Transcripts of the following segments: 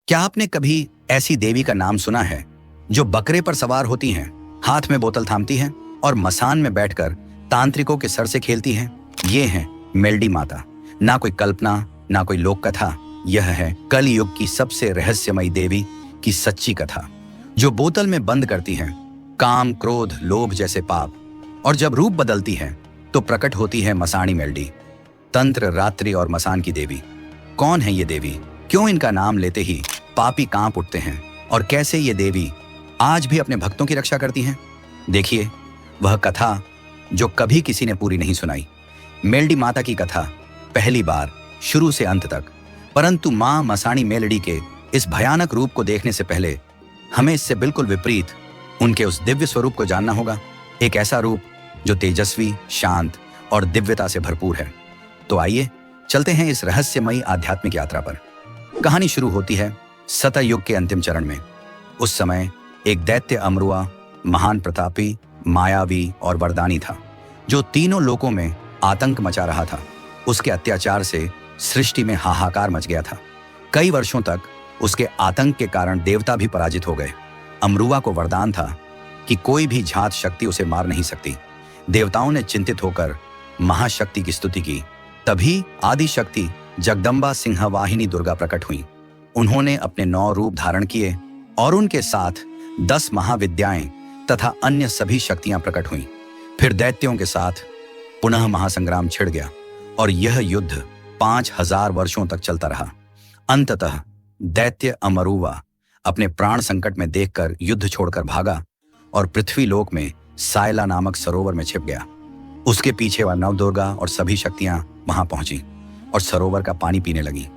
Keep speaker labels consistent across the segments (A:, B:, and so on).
A: क्या आपने कभी ऐसी देवी का नाम सुना है जो बकरे पर सवार होती हैं, हाथ में बोतल थामती हैं और मसान में बैठकर तांत्रिकों के सर से खेलती हैं? ये हैं मेलडी माता। ना कोई कल्पना, ना कोई लोक कथा, यह है कलयुग की सबसे रहस्यमयी देवी की सच्ची कथा, जो बोतल में बंद करती हैं काम, क्रोध, लोभ जैसे पाप, और जब रूप बदलती है तो प्रकट होती है मसाणी मेलडी, तंत्र, रात्रि और मसान की देवी। कौन है ये देवी? क्यों इनका नाम लेते ही पापी कांप उठते हैं? और कैसे ये देवी आज भी अपने भक्तों की रक्षा करती हैं? देखिए वह कथा जो कभी किसी ने पूरी नहीं सुनाई, मेलडी माता की कथा, पहली बार शुरू से अंत तक। परंतु मां मसाणी मेलडी के इस भयानक रूप को देखने से पहले हमें इससे बिल्कुल विपरीत उनके उस दिव्य स्वरूप को जानना होगा। एक ऐसा रूप जो तेजस्वी, शांत और दिव्यता से भरपूर है। तो आइए चलते हैं इस रहस्यमयी आध्यात्मिक यात्रा पर। कहानी शुरू होती है सतयुग के अंतिम चरण में। उस समय एक दैत्य अमरुआ महान प्रतापी, मायावी और वरदानी था, जो तीनों लोकों में आतंक मचा रहा था। उसके अत्याचार से सृष्टि में हाहाकार मच गया था। कई वर्षों तक उसके आतंक के कारण देवता भी पराजित हो गए। अमरुआ को वरदान था कि कोई भी झात शक्ति उसे मार नहीं सकती। देवताओं ने चिंतित होकर महाशक्ति की स्तुति की। तभी आदि शक्ति जगदम्बा सिंहवाहिनी दुर्गा प्रकट हुई। उन्होंने अपने 9 रूप धारण किए और उनके साथ 10 महाविद्याएं तथा अन्य सभी शक्तियां प्रकट हुईं। फिर दैत्यों के साथ पुनः महासंग्राम छिड़ गया और यह युद्ध 5000 वर्षों तक चलता रहा। अंततः दैत्य अमरुआ अपने प्राण संकट में देखकर युद्ध छोड़कर भागा और पृथ्वी लोक में सायला नामक सरोवर में छिप गया। उसके पीछे वह नवदुर्गा और सभी शक्तियां वहां पहुंची और सरोवर का पानी पीने लगी।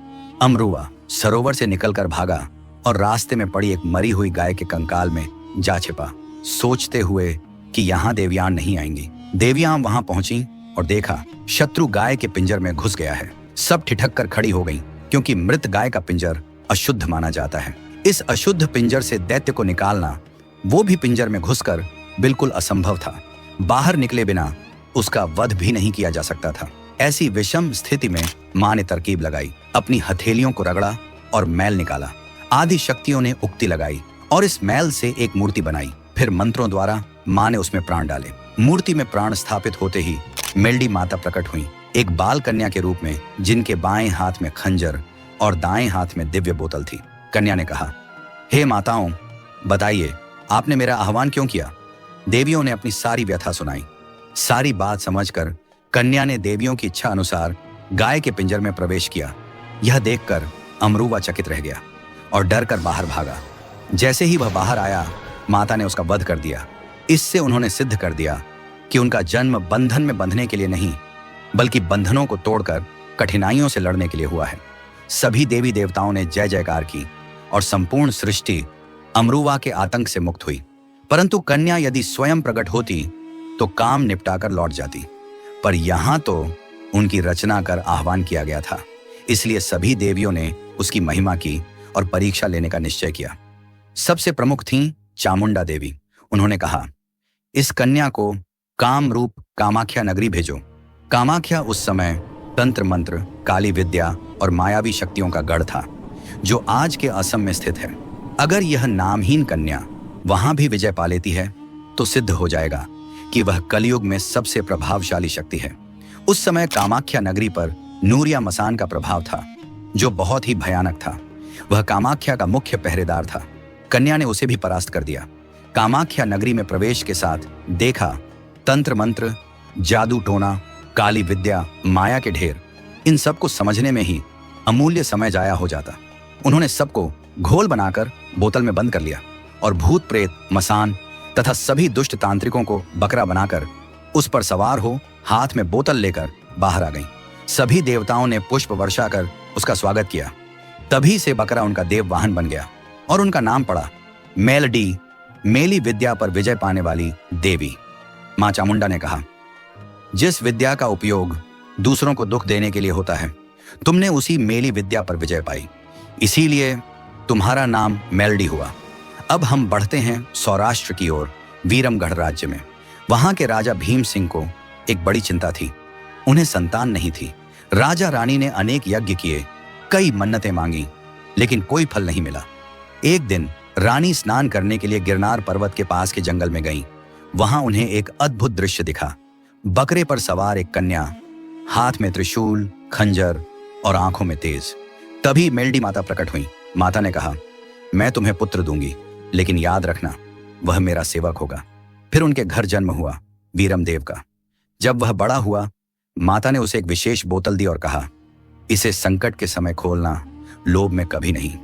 A: अमरुआ सरोवर से निकलकर भागा और रास्ते में पड़ी एक मरी हुई गाय के कंकाल में जा छिपा, सोचते हुए कि यहां देवियां नहीं आएंगी। देवियां वहां पहुंची और देखा शत्रु गाय के पिंजर में घुस गया है। सब ठिठक कर खड़ी हो गईं, क्योंकि मृत गाय का पिंजर अशुद्ध माना जाता है। इस अशुद्ध पिंजर से दैत्य को निकालना, वो भी पिंजर में घुसकर, बिल्कुल असंभव था। बाहर निकले बिना उसका वध भी नहीं किया जा सकता था। ऐसी विषम स्थिति में मां ने तरकीब लगाई, अपनी हथेलियों को रगड़ा और मैल निकाला। आदि शक्तियों ने उक्ति लगाई और इस मैल से एक मूर्ति बनाई। फिर मंत्रों द्वारा मां ने उसमें प्राण डाले। मूर्ति में प्राण स्थापित होते ही मेलडी माता प्रकट हुई, एक बाल कन्या के रूप में, जिनके बाएं हाथ में खंजर और दाएं हाथ में दिव्य बोतल थी। कन्या ने कहा, हे माताओं, बताइए आपने मेरा आह्वान क्यों किया? देवियों ने अपनी सारी व्यथा सुनाई। सारी बात समझकर कन्या ने देवियों की इच्छा अनुसार गाय के पिंजर में प्रवेश किया। यह देखकर अमरुआ चकित रह गया और डर कर बाहर भागा। जैसे ही वह बाहर आया, माता ने उसका वध कर दिया। इससे उन्होंने सिद्ध कर दिया कि उनका जन्म बंधन में बंधने के लिए नहीं, बल्कि बंधनों को तोड़कर कठिनाइयों से लड़ने के लिए हुआ है। सभी देवी देवताओं ने जय जयकार की और संपूर्ण सृष्टि अमरुआ के आतंक से मुक्त हुई। परंतु कन्या यदि स्वयं प्रकट होती तो काम निपटाकर लौट जाती, पर यहां तो उनकी रचना कर आह्वान किया गया था। इसलिए सभी देवियों ने उसकी महिमा की और परीक्षा लेने का निश्चय किया। सबसे प्रमुख थीं चामुंडा देवी। उन्होंने कहा, इस कन्या को काम रूप कामाख्या नगरी भेजो। कामाख्या उस समय तंत्र मंत्र, काली विद्या और मायावी शक्तियों का गढ़ था, जो आज के असम में स्थित है। अगर यह नामहीन कन्या वहां भी विजय पा लेती है तो सिद्ध हो जाएगा कि वह कलयुग में सबसे प्रभावशाली शक्ति है। उस समय कामाख्या नगरी पर नूरिया मसान का प्रभाव था, जो बहुत ही भयानक था। वह कामाख्या का मुख्य पहरेदार था। कन्या ने उसे भी परास्त कर दिया। कामाख्या नगरी में प्रवेश के साथ देखा तंत्र मंत्र, जादू टोना, काली विद्या, माया के ढेर। इन सबको समझने में ही अमूल्य समय जाया हो जाता। उन्होंने सबको घोल बनाकर बोतल में बंद कर लिया और भूत प्रेत, मसान तथा सभी दुष्ट तांत्रिकों को बकरा बनाकर उस पर सवार हो हाथ में बोतल लेकर बाहर आ गई। सभी देवताओं ने पुष्प वर्षा कर उसका स्वागत किया। तभी से बकरा उनका देव वाहन बन गया और उनका नाम पड़ा मेलडी, मेली विद्या पर विजय पाने वाली देवी। मां चामुंडा ने कहा, जिस विद्या का उपयोग दूसरों को दुख देने के लिए होता है, तुमने उसी मेली विद्या पर विजय पाई, इसीलिए तुम्हारा नाम मेलडी हुआ। अब हम बढ़ते हैं सौराष्ट्र की ओर, वीरमगढ़ राज्य में। वहां के राजा भीम सिंह को एक बड़ी चिंता थी। उन्हें संतान नहीं थी। राजा रानी ने अनेक यज्ञ किए, कई मन्नतें मांगी, लेकिन कोई फल नहीं मिला। एक दिन रानी स्नान करने के लिए गिरनार पर्वत के पास के जंगल में गईं। वहां उन्हें एक अद्भुत दृश्य दिखा। बकरे पर सवार एक कन्या, हाथ में त्रिशूल, खंजर और आंखों में तेज। तभी मेलडी माता प्रकट हुई। माता ने कहा, मैं तुम्हें पुत्र दूंगी, लेकिन याद रखना वह मेरा सेवक होगा। फिर उनके घर जन्म हुआ वीरमदेव का। जब वह बड़ा हुआ, माता ने उसे एक विशेष बोतल दी और कहा, इसे संकट के समय खोलना, लोभ में कभी नहीं।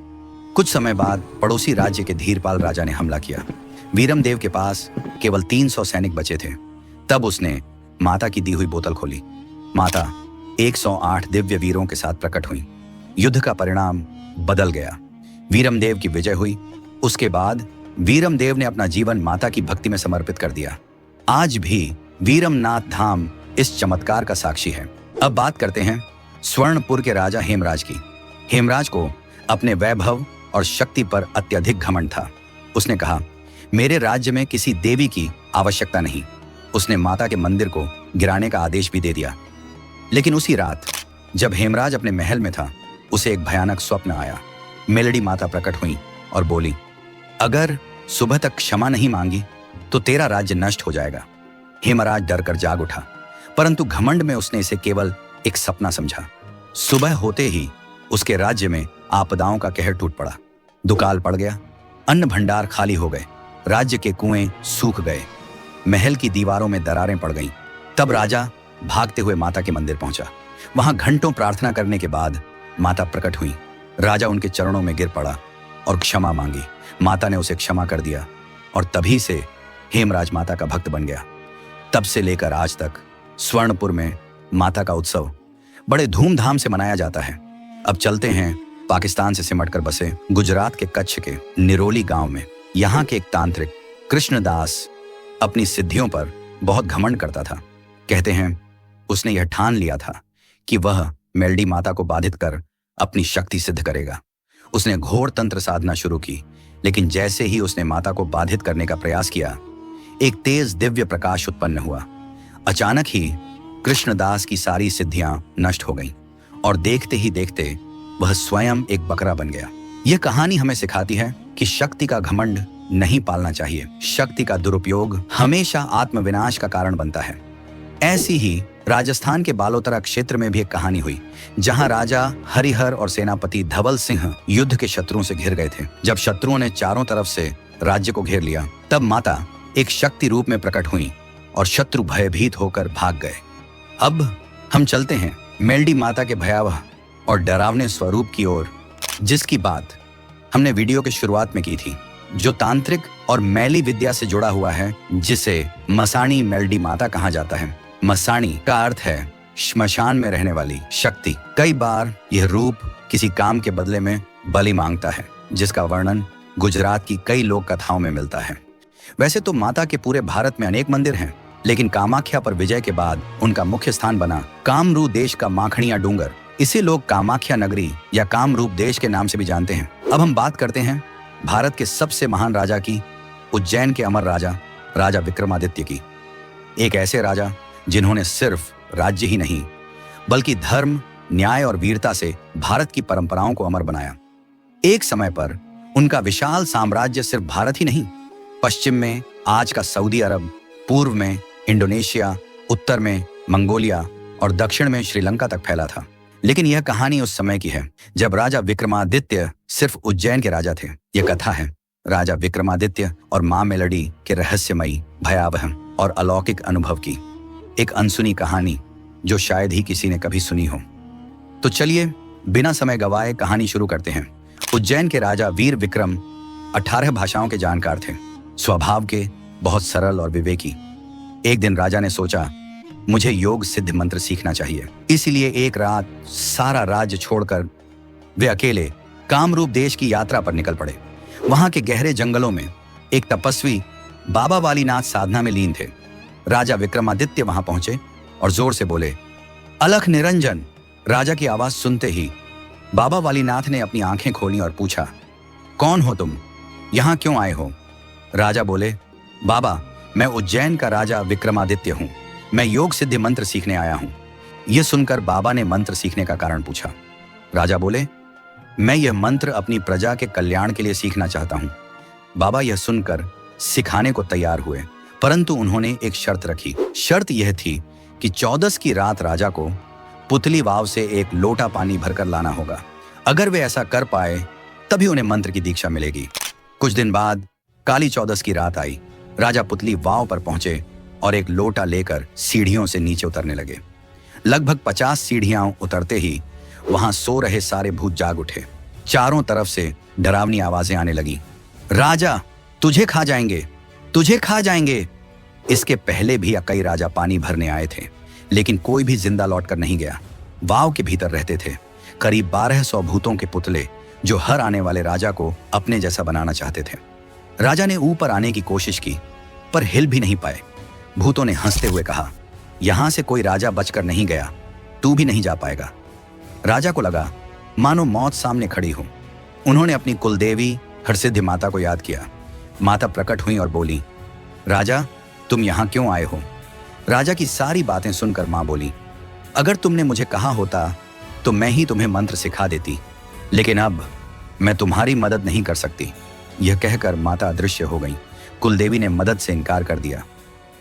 A: कुछ समय बाद पड़ोसी राज्य के धीरपाल राजा ने हमला किया। वीरमदेव के पास केवल 300 सैनिक बचे थे। तब उसने माता की दी हुई बोतल खोली। माता 108 दिव्य वीरों के साथ प्रकट हुई। युद्ध का परिणाम बदल गया। वीरमदेव की विजय हुई। उसके बाद वीरमदेव ने अपना जीवन माता की भक्ति में समर्पित कर दिया। आज भी वीरमनाथ धाम इस चमत्कार का साक्षी है। अब बात करते हैं स्वर्णपुर के राजा हेमराज की। हेमराज को अपने वैभव और शक्ति पर अत्यधिक घमंड था। उसने कहा, मेरे राज्य में किसी देवी की आवश्यकता नहीं। उसने माता के मंदिर को गिराने का आदेश भी दे दिया। लेकिन उसी रात जब हेमराज अपने महल में था, उसे एक भयानक स्वप्न आया। मेलडी माता प्रकट हुई और बोली, अगर सुबह तक क्षमा नहीं मांगी तो तेरा राज्य नष्ट हो जाएगा। हेमराज डरकर जाग उठा, परंतु घमंड में उसने इसे केवल एक सपना समझा। सुबह होते ही उसके राज्य में आपदाओं का कहर टूट पड़ा। दुकाल पड़ गया, अन्न भंडार खाली हो गए, राज्य के कुएं सूख गए, महल की दीवारों में दरारें पड़ गईं। तब राजा भागते हुए माता के मंदिर पहुंचा। वहां घंटों प्रार्थना करने के बाद माता प्रकट हुई। राजा उनके चरणों में गिर पड़ा और क्षमा मांगी। माता ने उसे क्षमा कर दिया और तभी से हेमराज माता का भक्त बन गया। तब से लेकर आज तक स्वर्णपुर में माता का उत्सव बड़े धूमधाम से मनाया जाता है। अब चलते हैं पाकिस्तान से सिमटकर बसे गुजरात के कच्छ के निरोली गांव में। यहाँ के एक तांत्रिक कृष्णदास अपनी सिद्धियों पर बहुत घमंड करता था। कहते हैं उसने यह ठान लिया था कि वह मेलडी माता को बाधित कर अपनी शक्ति सिद्ध करेगा। उसने घोर तंत्र साधना शुरू की, लेकिन जैसे ही उसने माता को बाधित करने का प्रयास किया, एक तेज दिव्य प्रकाश उत्पन्न हुआ। अचानक ही कृष्णदास की सारी सिद्धियां नष्ट हो गईं और देखते ही देखते वह स्वयं एक बकरा बन गया। यह कहानी हमें सिखाती है कि शक्ति का घमंड नहीं पालना चाहिए। शक्ति का दुरुपयोग हमेशा आत्मविनाश का कारण बनता है। ऐसी ही राजस्थान के बालोतरा क्षेत्र में भी एक कहानी हुई, जहां राजा हरिहर और सेनापति धवल सिंह युद्ध के शत्रुओं से घिर गए थे। जब शत्रुओं ने चारों तरफ से राज्य को घेर लिया, तब माता एक शक्ति रूप में प्रकट हुई और शत्रु भयभीत होकर भाग गए। अब हम चलते हैं मेलडी माता के भयावह और डरावने स्वरूप की ओर, जिसकी बात हमने वीडियो के शुरुआत में की थी, जो तांत्रिक और मैली विद्या से जुड़ा हुआ है, जिसे मसाणी मेलडी माता कहा जाता है। मसाणी का अर्थ है श्मशान में रहने वाली शक्ति। कई बार यह रूप किसी काम के बदले में बलि मांगता है, जिसका वर्णन गुजरात की कई लोक कथाओं में मिलता है। वैसे तो माता के पूरे भारत में अनेक मंदिर हैं, लेकिन कामाख्या पर विजय के बाद उनका मुख्य स्थान बना कामरू देश का माखणिया डूंगर। इसे लोग कामाख्या नगरी या कामरूप देश के नाम से भी जानते हैं। अब हम बात करते हैं भारत के सबसे महान राजा की, उज्जैन के अमर राजा, राजा विक्रमादित्य की। एक ऐसे राजा जिन्होंने सिर्फ राज्य ही नहीं, बल्कि धर्म, न्याय और वीरता से भारत की परंपराओं को अमर बनाया। एक समय पर उनका विशाल साम्राज्य सिर्फ भारत ही नहीं, पश्चिम में आज का सऊदी अरब, पूर्व में इंडोनेशिया, उत्तर में मंगोलिया और दक्षिण में श्रीलंका तक फैला था। लेकिन यह कहानी उस समय की है जब राजा विक्रमादित्य सिर्फ उज्जैन के राजा थे। यह कथा है राजा विक्रमादित्य और मां मेलडी के रहस्यमयी, भयावह और अलौकिक अनुभव की। एक अनसुनी कहानी जो शायद ही किसी ने कभी सुनी हो। तो चलिए बिना समय गवाए कहानी शुरू करते हैं। उज्जैन के राजा वीर विक्रम 18 भाषाओं के जानकार थे, स्वभाव के बहुत सरल और विवेकी। एक दिन राजा ने सोचा, मुझे योग सिद्ध मंत्र सीखना चाहिए। इसलिए एक रात सारा राज्य छोड़कर वे अकेले कामरूप देश की यात्रा पर निकल पड़े। वहां के गहरे जंगलों में एक तपस्वी बाबा वालीनाथ साधना में लीन थे। राजा विक्रमादित्य वहां पहुंचे और जोर से बोले, अलख निरंजन। राजा की आवाज सुनते ही बाबा वालीनाथ ने अपनी आंखें खोली और पूछा, कौन हो तुम, यहां क्यों आए हो? राजा बोले, बाबा, मैं उज्जैन का राजा विक्रमादित्य हूं। मैं योग सिद्धि मंत्र सीखने आया हूं। यह सुनकर बाबा ने मंत्र सीखने का कारण पूछा। राजा बोले, मैं यह मंत्र अपनी प्रजा के कल्याण के लिए सीखना चाहता हूं। बाबा यह सुनकर सिखाने को तैयार हुए, परंतु उन्होंने एक शर्त रखी। शर्त यह थी कि 14 की रात राजा को पुतली वाव से एक लोटा पानी भरकर लाना होगा। अगर वे ऐसा कर पाए तभी उन्हें मंत्र की दीक्षा मिलेगी। कुछ दिन बाद काली 14 की रात आई। राजा पुतली वाव पर पहुंचे और एक लोटा लेकर सीढ़ियों से नीचे उतरने लगे। लगभग 50 सीढ़ियां उतरते ही वहां सो रहे सारे भूत जाग उठे। चारों तरफ से डरावनी आवाजें आने लगी। राजा, तुझे खा जाएंगे, तुझे खा जाएंगे। इसके पहले भी कई राजा पानी भरने आए थे, लेकिन कोई भी जिंदा लौटकर नहीं गया। वाव के भीतर रहते थे करीब 1200 भूतों के पुतले, जो हर आने वाले राजा को अपने जैसा बनाना चाहते थे। राजा ने ऊपर आने की कोशिश की, पर हिल भी नहीं पाए। भूतों ने हंसते हुए कहा, यहां से कोई राजा बचकर नहीं गया, तू भी नहीं जा पाएगा। राजा को लगा मानो मौत सामने खड़ी हो। उन्होंने अपनी कुलदेवी हरसिद्धि माता को याद किया। माता प्रकट हुई और बोली, राजा, तुम यहां क्यों आए हो? राजा की सारी बातें सुनकर मां बोली, अगर तुमने मुझे कहा होता तो मैं ही तुम्हें मंत्र सिखा देती, लेकिन अब मैं तुम्हारी मदद नहीं कर सकती। यह कहकर माता अदृश्य हो गई। कुलदेवी ने मदद से इनकार कर दिया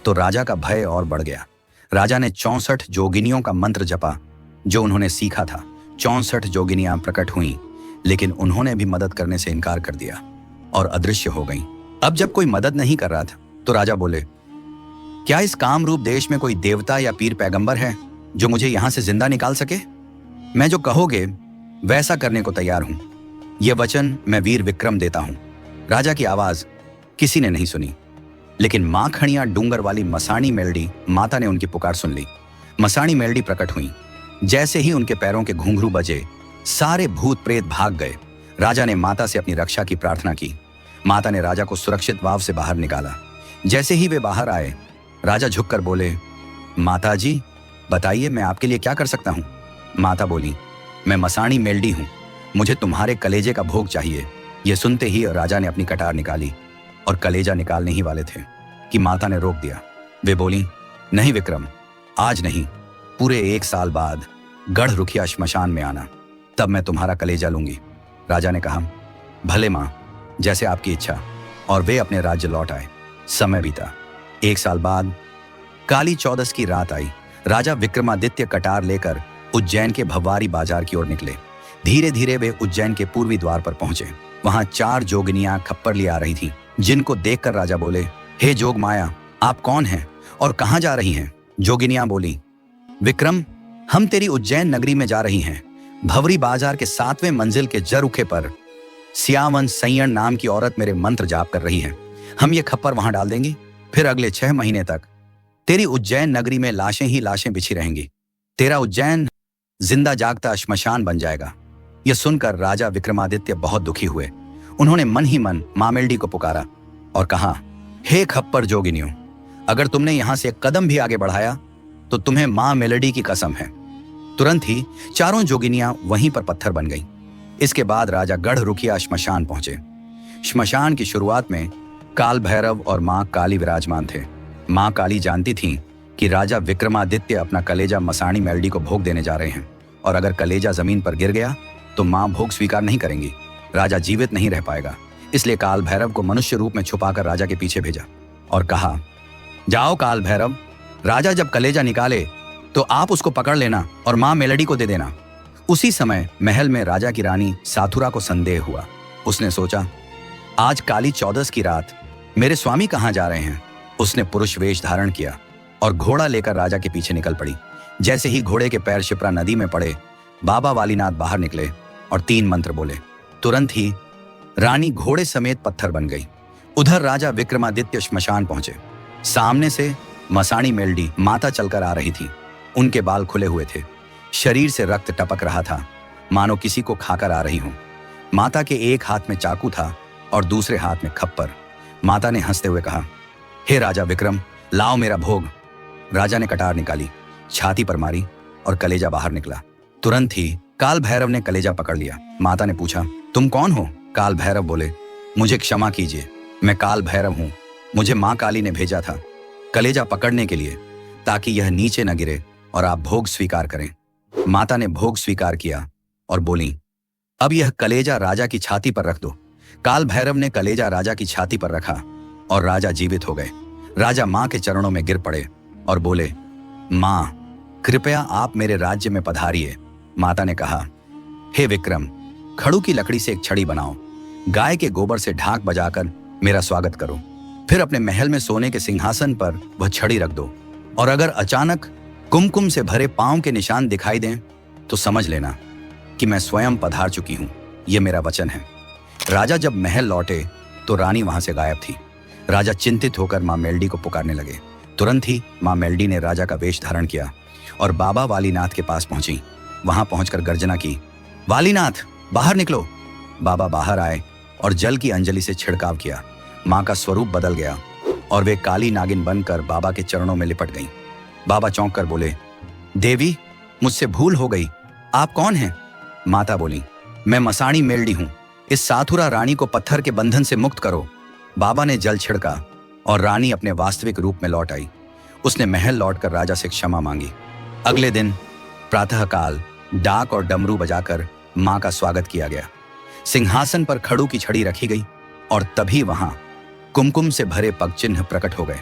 A: तो राजा का भय और बढ़ गया। राजा ने 64 जोगिनियों का मंत्र जपा जो उन्होंने सीखा था। 64 जोगिनियां प्रकट हुईं, लेकिन उन्होंने भी मदद करने से इनकार कर दिया और अदृश्य हो गईं। अब जब कोई मदद नहीं कर रहा था तो राजा बोले, क्या इस कामरूप देश में कोई देवता या पीर पैगंबर है जो मुझे यहां से जिंदा निकाल सके? मैं जो कहोगे वैसा करने को तैयार हूं। यह वचन मैं वीर विक्रम देता हूं। राजा की आवाज किसी ने नहीं सुनी, लेकिन मां खड़िया डूंगर वाली मसाणी मेलडी माता ने उनकी पुकार सुन ली। मसाणी मेलडी प्रकट हुई। जैसे ही उनके पैरों के घुंघरू बजे, सारे भूत प्रेत भाग गए। राजा ने माता से अपनी रक्षा की प्रार्थना की। माता ने राजा को सुरक्षित वाव से बाहर निकाला। जैसे ही वे बाहर आए, राजा झुककर बोले, माता जी, बताइए मैं आपके लिए क्या कर सकता हूं? माता बोली, मैं मसाणी मेलडी हूं, मुझे तुम्हारे कलेजे का भोग चाहिए। यह सुनते ही राजा ने अपनी कटार निकाली और कलेजा निकालने ही वाले थे कि माता ने रोक दिया। वे बोली, नहीं विक्रम, आज नहीं, पूरे 1 साल बाद गढ़ रुखिया श्मशान में आना, तब मैं तुम्हारा कलेजा लूंगी। राजा ने कहा, भले मां, जैसे आपकी इच्छा। और वे अपने राज्य लौट आए। समय बीता। 1 साल बाद काली 14 की रात आई। राजा विक्रमादित्य कटार लेकर उज्जैन के भव्वारी बाजार की ओर निकले। धीरे धीरे वे उज्जैन के पूर्वी द्वार पर पहुंचे। वहां 4 जोगिनियां खप्पर ले आ रही थीं, जिनको देखकर राजा बोले, हे जोग माया, आप कौन हैं और कहां जा रही हैं? जोगिनियां बोली, विक्रम, हम तेरी उज्जैन नगरी में जा रही हैं। भवरी बाजार के 7वें मंजिल के जरुखे पर सियावन सैयण नाम की औरत मेरे मंत्र जाप कर रही है। हम ये खप्पर वहां डाल देंगे, फिर अगले 6 महीने तक तेरी उज्जैन नगरी में लाशें ही लाशें बिछी रहेंगी। तेरा उज्जैन जिंदा जागता श्मशान बन जाएगा। यह सुनकर राजा विक्रमादित्य बहुत दुखी हुए। उन्होंने मन ही मन मां मेलडी को पुकारा और कहा, हे खप्पर जोगिनियों, अगर तुमने यहां से एक कदम भी आगे बढ़ाया तो तुम्हें मां मेलडी की कसम है। तुरंत ही 4 जोगिनियां वहीं पर पत्थर बन गईं। इसके बाद राजा गढ़ रुखिया श्मशान पहुंचे। श्मशान की शुरुआत में काल भैरव और मां काली विराजमान थे। मां काली जानती थीं कि राजा विक्रमादित्य अपना कलेजा मसाणी मेलडी को भोग देने जा रहे हैं, और अगर कलेजा जमीन पर गिर गया तो मां भोग स्वीकार नहीं करेंगी। राजा जीवित नहीं रह पाएगा। इसलिए काल भैरव को मनुष्य रूप में छुपाकर राजा के पीछे भेजा और कहा, जाओ काल भैरव, राजा जब कलेजा निकाले तो आप उसको पकड़ लेना और मां मेलडी को दे देना। उसी समय महल में राजा की रानी साथुरा को संदेह हुआ। उसने सोचा, आज काली 14 की रात मेरे स्वामी कहां जा रहे हैं? उसने पुरुष वेश धारण किया और घोड़ा लेकर राजा के पीछे निकल पड़ी। जैसे ही घोड़े के पैर शिप्रा नदी में पड़े, बाबा वालीनाथ बाहर निकले और 3 मंत्र बोले। तुरंत ही रानी घोड़े समेत पत्थर बन गई। उधर राजा विक्रमादित्य श्मशान पहुंचे। सामने से मसाणी मेलडी माता चलकर आ रही थी। उनके बाल खुले हुए थे, शरीर से रक्त टपक रहा था, मानो किसी को खाकर आ रही हो। माता के एक हाथ में चाकू था और दूसरे हाथ में खप्पर। माता ने हंसते हुए कहा, हे राजा विक्रम, लाओ मेरा भोग। राजा ने कटार निकाली, छाती पर मारी और कलेजा बाहर निकला। तुरंत ही काल भैरव ने कलेजा पकड़ लिया। माता ने पूछा, तुम कौन हो? काल भैरव बोले, मुझे क्षमा कीजिए, मैं काल भैरव हूं। मुझे मां काली ने भेजा था कलेजा पकड़ने के लिए, ताकि यह नीचे न गिरे और आप भोग स्वीकार करें। माता ने भोग स्वीकार किया और बोली, अब यह कलेजा राजा की छाती पर रख दो। काल भैरव ने कलेजा राजा की छाती पर रखा और राजा जीवित हो गए। राजा मां के चरणों में गिर पड़े और बोले, मां, कृपया आप मेरे राज्य में पधारिए। माता ने कहा, हे विक्रम, खड़ू की लकड़ी से एक छड़ी बनाओ, गाय के गोबर से ढाक बजाकर मेरा स्वागत करो, फिर अपने महल में सोने के सिंहासन पर वह छड़ी रख दो, और अगर अचानक कुमकुम से भरे पांव के निशान दिखाई दें तो समझ लेना कि मैं स्वयं पधार चुकी हूं। यह मेरा वचन है। राजा जब महल लौटे तो रानी वहां से गायब थी। राजा चिंतित होकर मां मेल्डी को पुकारने लगे। तुरंत ही मां मेल्डी ने राजा का वेश धारण किया और बाबा वालीनाथ के पास पहुंची। वहां पहुंचकर गर्जना की, वालीनाथ, बाहर निकलो। बाबा बाहर आए और जल की अंजलि से छिड़काव किया। मां का स्वरूप बदल गया और वे काली नागिन बनकर बाबा के चरणों में लिपट गईं। बाबा चौंक कर बोले, देवी, मुझसे भूल हो गई, आप कौन हैं? माता बोली, मैं मसाणी मेल्डी हूं। इस साथुरा रानी को पत्थर के बंधन से मुक्त करो। बाबा ने जल छिड़का और रानी अपने वास्तविक रूप में लौट आई। उसने महल लौटकर राजा से क्षमा मांगी। अगले दिन प्रातःकाल डाक और डमरू बजाकर मां का स्वागत किया गया। सिंहासन पर खड़ू की छड़ी रखी गई और तभी वहां कुमकुम से भरे पग चिन्ह प्रकट हो गए।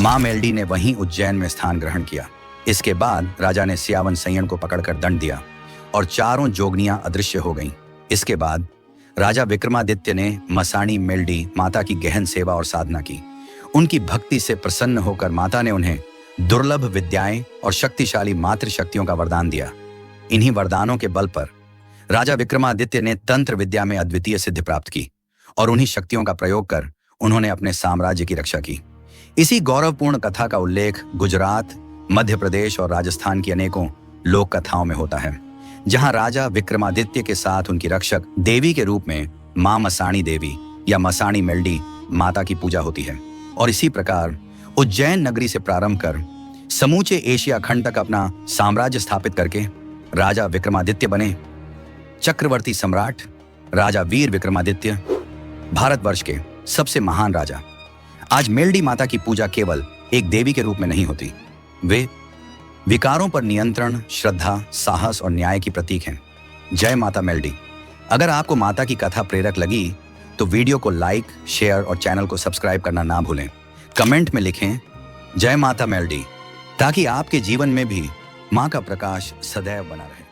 A: मां मेल्डी ने वहीं उज्जैन में स्थान ग्रहण किया। इसके बाद राजा ने सियावन सैयन को पकड़कर दंड दिया और चारों जोगनियां अदृश्य हो गईं। इसके बाद राजा विक्रमादित्य ने मसाणी मेल्डी माता की गहन सेवा और साधना की। उनकी भक्ति से प्रसन्न होकर माता ने उन्हें दुर्लभ विद्याएं और शक्तिशाली मातृ शक्तियों का वरदान दिया। इन्हीं वरदानों के बल पर राजा विक्रमादित्य ने तंत्र विद्या में अद्वितीय सिद्धि प्राप्त की और उन्हीं शक्तियों का प्रयोग कर उन्होंने अपने साम्राज्य की रक्षा की। इसी गौरवपूर्ण कथा का उल्लेख गुजरात, मध्य प्रदेश और राजस्थान की अनेकों लोक कथाओं में होता है, जहां राजा विक्रमादित्य के साथ उनकी रक्षक देवी के रूप में मां मसाणी देवी या मसाणी मेल्डी माता की पूजा होती है। और इसी प्रकार उज्जैन नगरी से प्रारंभ कर समूचे एशिया खंड तक अपना साम्राज्य स्थापित करके राजा विक्रमादित्य बने चक्रवर्ती सम्राट। राजा वीर विक्रमादित्य भारतवर्ष के सबसे महान राजा। आज मेल्डी माता की पूजा केवल एक देवी के रूप में नहीं होती, वे विकारों पर नियंत्रण, श्रद्धा, साहस और न्याय की प्रतीक हैं। जय माता मेल्डी। अगर आपको माता की कथा प्रेरक लगी तो वीडियो को लाइक, शेयर और चैनल को सब्सक्राइब करना ना भूलें। कमेंट में लिखें जय माता मेल्डी, ताकि आपके जीवन में भी मां का प्रकाश सदैव बना रहे।